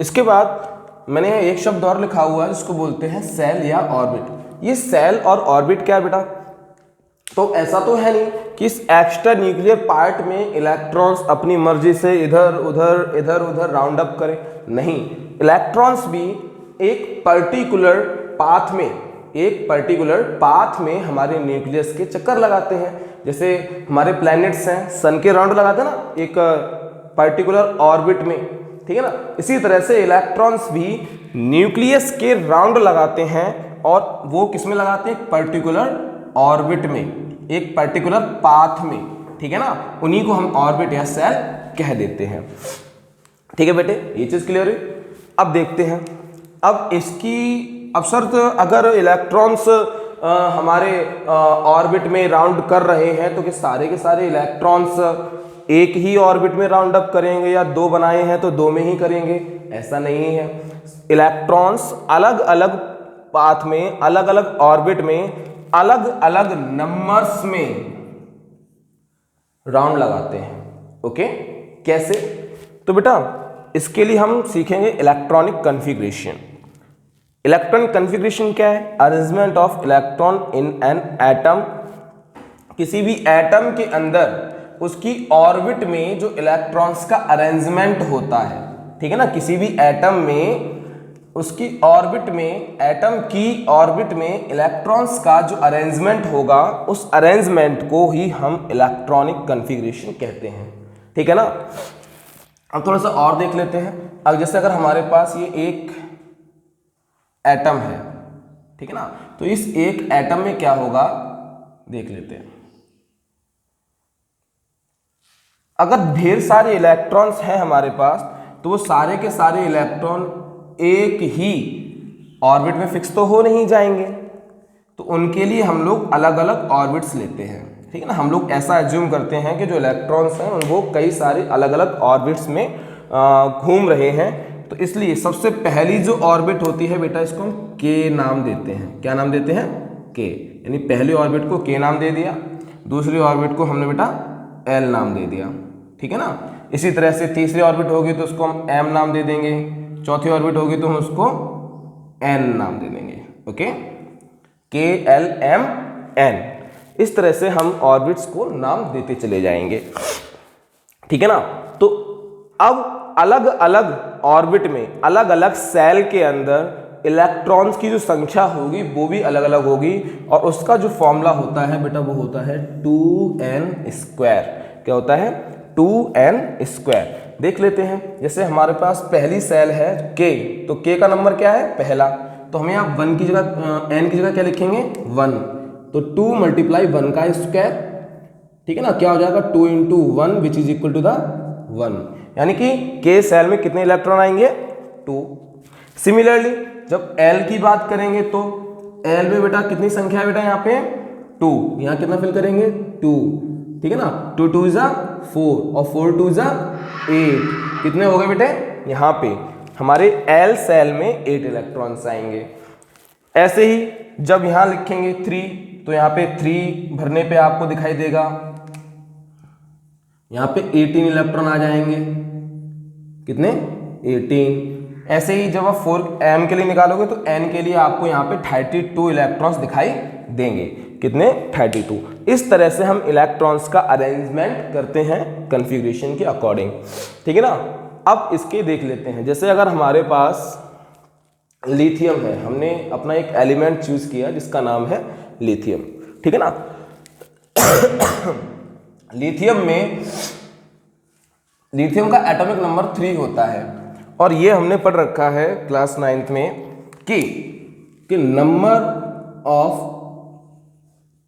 इसके बाद मैंने एक शब्द और लिखा हुआ है जिसको बोलते हैं सेल या ऑर्बिट। ये सेल और ऑर्बिट क्या है बेटा? तो ऐसा तो है नहीं कि इस एक्स्ट्रा न्यूक्लियर पार्ट में इलेक्ट्रॉन्स अपनी मर्जी से इधर उधर राउंड अप करें, नहीं। इलेक्ट्रॉन्स भी एक पर्टिकुलर पाथ में हमारे न्यूक्लियस के चक्कर लगाते हैं। जैसे हमारे प्लैनेट्स हैं, सन के राउंड लगाते हैं ना एक पर्टिकुलर ऑर्बिट में, ठीक है ना। इसी तरह से इलेक्ट्रॉन्स भी न्यूक्लियस के राउंड लगाते हैं और वो किस में लगाते हैं? पर्टिकुलर ऑर्बिट में, एक पर्टिकुलर पाथ में, ठीक है ना। उन्हीं को हम ऑर्बिट या सेल कह देते हैं। ठीक है बेटे, ये चीज क्लियर है। अब देखते हैं, अब इसकी अब शर्त, अगर इलेक्ट्रॉन्स हमारे ऑर्बिट में राउंड कर रहे हैं तो कि सारे के सारे इलेक्ट्रॉन्स एक ही ऑर्बिट में राउंड अप करेंगे या दो बनाए हैं तो दो में ही करेंगे? ऐसा नहीं है। इलेक्ट्रॉन्स अलग अलग पाथ में, अलग अलग ऑर्बिट में, अलग अलग नंबर्स में राउंड लगाते हैं। ओके, कैसे? तो बेटा इसके लिए हम सीखेंगे इलेक्ट्रॉनिक कन्फिग्रेशन। इलेक्ट्रॉनिक कन्फिग्रेशन क्या है? Arrangement of electron in an atom. किसी भी एटम के अंदर उसकी ऑर्बिट में जो इलेक्ट्रॉन्स का अरेंजमेंट होता है, ठीक है ना। किसी भी एटम में उसकी ऑर्बिट में, एटम की ऑर्बिट में इलेक्ट्रॉन्स का जो अरेंजमेंट होगा, उस अरेंजमेंट को ही हम इलेक्ट्रॉनिक कन्फिग्रेशन कहते हैं। ठीक है ना। अब थोड़ा सा और देख लेते हैं। अब जैसे अगर हमारे पास ये एक एटम है, ठीक है ना, तो इस एक एटम में क्या होगा देख लेते हैं। अगर ढेर सारे इलेक्ट्रॉन्स हैं हमारे पास तो वो सारे के सारे इलेक्ट्रॉन एक ही ऑर्बिट में फिक्स तो हो नहीं जाएंगे, तो उनके लिए हम लोग अलग अलग ऑर्बिट्स लेते हैं। ठीक है ना। हम लोग ऐसा एज्यूम करते हैं कि जो इलेक्ट्रॉन्स हैं वो कई सारे अलग अलग ऑर्बिट्स में घूम रहे हैं, तो इसलिए सबसे पहली जो ऑर्बिट होती है बेटा, इसको हम के नाम देते हैं। क्या नाम देते हैं? के। यानी पहली ऑर्बिट को के नाम दे दिया, दूसरी ऑर्बिट को हमने बेटा एल नाम दे दिया। ठीक है ना। इसी तरह से तीसरी ऑर्बिट होगी तो उसको हम एम नाम दे देंगे, चौथी ऑर्बिट होगी तो हम उसको एन नाम दे देंगे। ओके, के एल एम एन, इस तरह से हम ऑर्बिट्स को नाम देते चले जाएंगे। ठीक है ना। तो अब अलग अलग ऑर्बिट में, अलग अलग सेल के अंदर इलेक्ट्रॉन्स की जो संख्या होगी वो भी अलग अलग होगी, और उसका जो फॉर्मूला होता है बेटा वो होता है 2n²। क्या होता है? 2n²। देख लेते हैं। जैसे हमारे पास पहली सेल है के, तो के का नंबर क्या है? पहला। तो हमें यहाँ 1 की जगह, n की जगह क्या लिखेंगे? 1। तो 2 × 1 का स्क्वायर, ठीक है ना। क्या हो जाएगा? 2 × 1 which is equal to the 1। यानी कि के सेल में कितने इलेक्ट्रॉन आएंगे? 2। सिमिलरली जब एल की बात करेंगे तो एल में बेटा कितनी संख्या है बेटा? यहाँ पे 2। यहाँ कितना फिल करेंगे? 2। ठीक है ना। 2 × 2 = 4 और 4 × 2 = 8। कितने हो गए बेटे? यहाँ पे हमारे एल सेल में 8 इलेक्ट्रॉन्स आएंगे। ऐसे ही जब यहाँ लिखेंगे 3, तो यहाँ पे 3 भरने पे आपको दिखाई देगा यहाँ पे 18 इलेक्ट्रॉन आ जाएंगे। कितने? 18। ऐसे ही जब आप 4m के लिए निकालोगे तो n के लिए आपको यहाँ पे 32 इलेक्ट्रॉन्स दिखाई देंगे। कितने? 32। इस तरह से हम इलेक्ट्रॉन्स का अरेंजमेंट करते हैं कन्फिग्रेशन के अकॉर्डिंग। ठीक है ना। अब इसके देख लेते हैं। जैसे अगर हमारे पास लिथियम है, हमने अपना एक एलिमेंट चूज किया जिसका नाम है लिथियम। ठीक है ना। लिथियम का एटॉमिक नंबर 3 होता है, और ये हमने पढ़ रखा है क्लास 9th में कि number of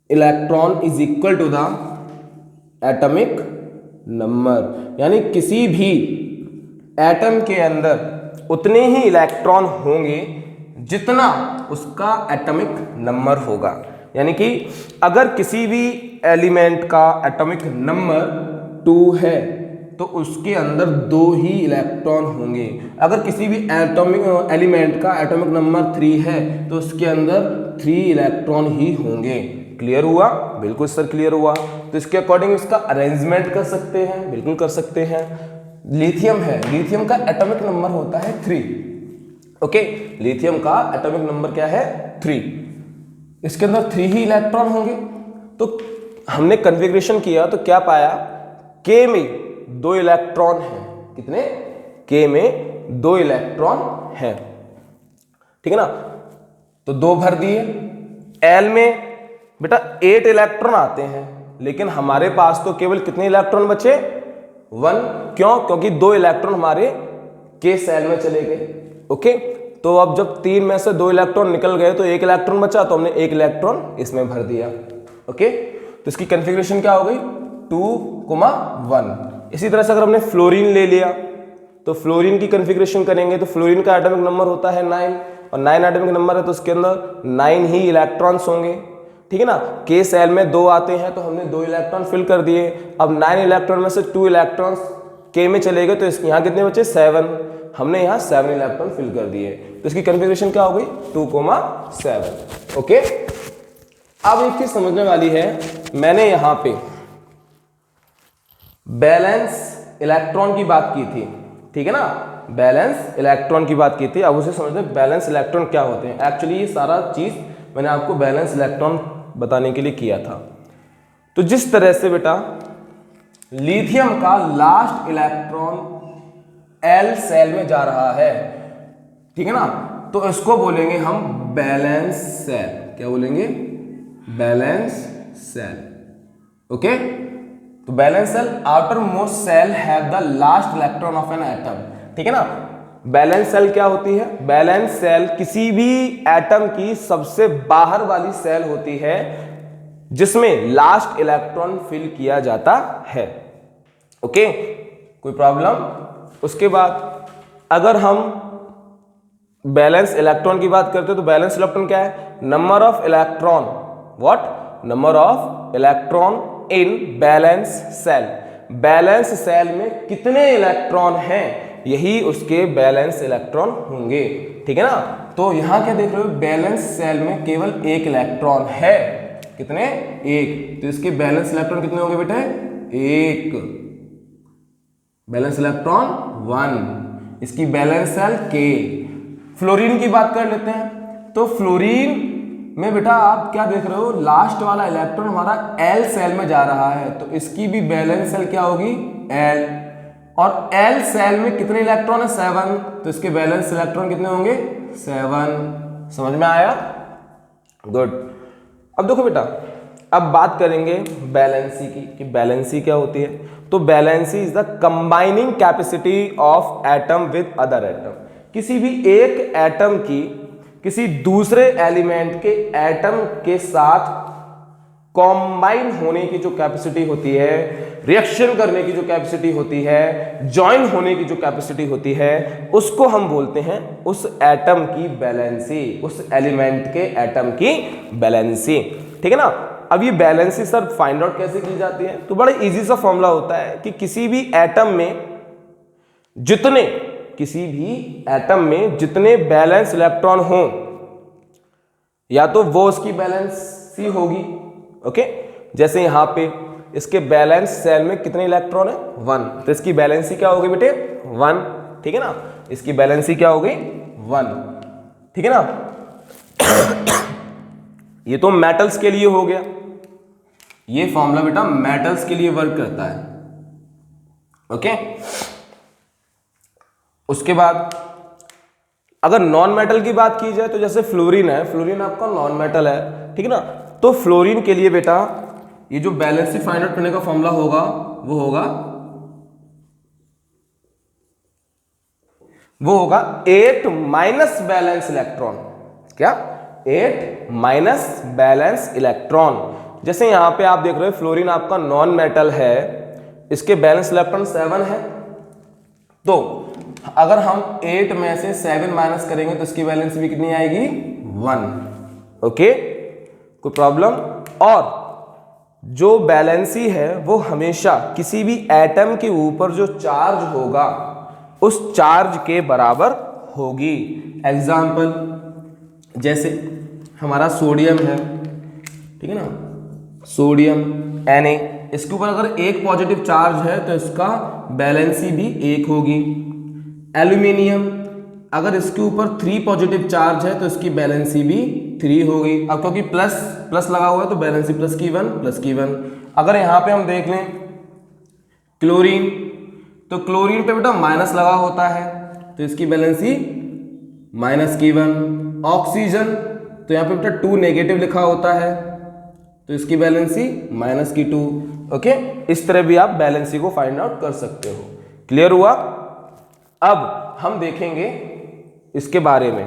electron is equal to the atomic number. यानी किसी भी एटम के अंदर उतने ही इलेक्ट्रॉन होंगे जितना उसका एटॉमिक नंबर होगा। यानी कि अगर किसी भी एलिमेंट का एटॉमिक नंबर 2 है तो उसके अंदर 2 ही इलेक्ट्रॉन होंगे। अगर किसी भी एलिमेंट का एटॉमिक नंबर 3 है तो उसके अंदर 3 इलेक्ट्रॉन ही होंगे। क्लियर हुआ? बिल्कुल सर क्लियर हुआ। तो इसके अकॉर्डिंग इसका अरेंजमेंट कर सकते हैं, बिल्कुल कर सकते हैं। लिथियम है, लिथियम का एटॉमिक नंबर होता है 3। ओके, लिथियम का एटॉमिक नंबर क्या है 3। इसके अंदर 3 ही इलेक्ट्रॉन होंगे। तो हमने कन्फिग्रेशन किया तो क्या पाया, के में 2 इलेक्ट्रॉन है। कितने, के में 2 इलेक्ट्रॉन है, ठीक है ना। तो 2 भर दिए। एल में बेटा 8 इलेक्ट्रॉन आते हैं, लेकिन हमारे पास तो केवल कितने इलेक्ट्रॉन बचे, 1। क्यों, क्योंकि 2 इलेक्ट्रॉन हमारे के सेल में चले गए। ओके, तो अब जब 3 में से 2 इलेक्ट्रॉन निकल गए तो 1 इलेक्ट्रॉन बचा, तो हमने 1 इलेक्ट्रॉन इसमें भर दिया। ओके, तो इसकी कन्फिग्रेशन क्या हो गई 2,1। इसी तरह से अगर हमने फ्लोरीन ले लिया तो फ्लोरीन की कन्फिग्रेशन करेंगे तो फ्लोरीन का एटॉमिक नंबर होता है 9, और 9 एटॉमिक नंबर है तो उसके अंदर 9 ही इलेक्ट्रॉन्स होंगे, ठीक है ना। के सेल में 2 आते हैं तो हमने 2 इलेक्ट्रॉन फिल कर दिए। अब 9 इलेक्ट्रॉन में से 2 इलेक्ट्रॉन्स के में चले गए, तो यहाँ कितने बचे 7, हमने यहाँ 7 इलेक्ट्रॉन फिल कर दिए। तो इसकी कन्फिग्रेशन क्या हो गई 2,7। ओके, अब एक चीज समझने वाली है, मैंने यहाँ पे बैलेंस इलेक्ट्रॉन की बात की थी, ठीक है ना, बैलेंस इलेक्ट्रॉन की बात की थी। अब उसे समझते हैं बैलेंस इलेक्ट्रॉन क्या होते हैं। एक्चुअली ये सारा चीज मैंने आपको बैलेंस इलेक्ट्रॉन बताने के लिए किया था। तो जिस तरह से बेटा लिथियम का लास्ट इलेक्ट्रॉन एल सेल में जा रहा है, ठीक है ना, तो इसको बोलेंगे हम बैलेंस सेल। क्या बोलेंगे, बैलेंस सेल। ओके, तो valence shell outermost shell have the last electron of an atom, ठीक है ना। बैलेंस सेल क्या होती है, बैलेंस सेल किसी भी एटम की सबसे बाहर वाली सेल होती है जिसमें लास्ट इलेक्ट्रॉन फिल किया जाता है। ओके, कोई प्रॉब्लम। उसके बाद अगर हम बैलेंस इलेक्ट्रॉन की बात करते हैं तो बैलेंस इलेक्ट्रॉन क्या है, number of electron, what, number of electron in valence shell. Valence shell में कितने इलेक्ट्रॉन हैं, यही उसके बैलेंस इलेक्ट्रॉन होंगे, ठीक है ना। तो यहां क्या देख रहे हो, बैलेंस सेल में केवल 1 इलेक्ट्रॉन है। कितने, 1। तो इसके बैलेंस इलेक्ट्रॉन कितने होंगे बेटे, 1। Balance electron 1। इसकी बैलेंस सेल के। फ्लोरीन की बात कर लेते हैं। तो फ्लोरीन में बेटा आप क्या देख रहे हो, लास्ट वाला इलेक्ट्रॉन हमारा एल सेल में जा रहा है, तो इसकी भी बैलेंस सेल क्या होगी, एल। और एल सेल में कितने इलेक्ट्रॉन है, 7, तो इसके बैलेंस इलेक्ट्रॉन कितने होंगे, 7। समझ में आया, गुड। अब देखो बेटा, अब बात करेंगे बैलेंसी की, कि बैलेंसी क्या होती है। तो valency is the combining capacity of atom with other atom. किसी भी एक एटम की किसी दूसरे एलिमेंट के एटम के साथ कॉम्बाइन होने की जो कैपेसिटी होती है, रिएक्शन करने की जो कैपेसिटी होती है, ज्वाइन होने की जो कैपेसिटी होती है, उसको हम बोलते हैं उस एटम की बैलेंसी, उस एलिमेंट के एटम की बैलेंसी, ठीक है ना। अब ये बैलेंसी सर फाइंड आउट कैसे की जाती है, तो बड़ा इजी सा फॉर्मूला होता है कि किसी भी एटम में जितने बैलेंस इलेक्ट्रॉन हो, या तो वो उसकी बैलेंसी होगी। ओके, जैसे यहां पे इसके बैलेंस सेल में कितने इलेक्ट्रॉन है, 1, तो इसकी बैलेंसी क्या होगी बेटे, 1, ठीक है ना। इसकी बैलेंसी क्या होगी, 1, ठीक है ना। ये तो मेटल्स के लिए हो गया, ये फॉर्मूला बेटा मेटल्स के लिए वर्क करता है। ओके, उसके बाद अगर नॉन मेटल की बात की जाए तो जैसे फ्लोरीन है, फ्लोरीन आपका नॉन मेटल है, ठीक है ना। तो फ्लोरीन के लिए बेटा ये जो बैलेंसी फाइंड आउट करने का फॉर्मूला होगा वो होगा 8 माइनस बैलेंस इलेक्ट्रॉन। क्या, 8 माइनस बैलेंस इलेक्ट्रॉन। जैसे यहां पे आप देख रहे हो फ्लोरीन आपका नॉन मेटल है, इसके बैलेंस इलेक्ट्रॉन 7 है, तो अगर हम 8 में से 7 माइनस करेंगे तो इसकी बैलेंस भी कितनी आएगी, 1। ओके, कोई प्रॉब्लम। और जो बैलेंसी है वो हमेशा किसी भी एटम के ऊपर जो चार्ज होगा उस चार्ज के बराबर होगी। एग्जाम्पल जैसे हमारा सोडियम है, ठीक है ना, सोडियम Na, इसके ऊपर अगर एक पॉजिटिव चार्ज है तो इसका वैलेंसी भी 1 होगी। एल्यूमिनियम, अगर इसके ऊपर 3 पॉजिटिव चार्ज है तो इसकी वैलेंसी भी 3 होगी। अब क्योंकि प्लस प्लस लगा हुआ है तो वैलेंसी प्लस की 1 प्लस की 1। अगर यहाँ पे हम देख लें क्लोरीन, तो क्लोरीन पे बेटा माइनस लगा होता है तो इसकी वैलेंसी माइनस की 1। ऑक्सीजन, तो यहाँ पे बेटा 2 नेगेटिव लिखा होता है तो इसकी वैलेंसी माइनस की 2। ओके, इस तरह भी आप वैलेंसी को फाइंड आउट कर सकते हो। क्लियर हुआ? अब हम देखेंगे इसके बारे में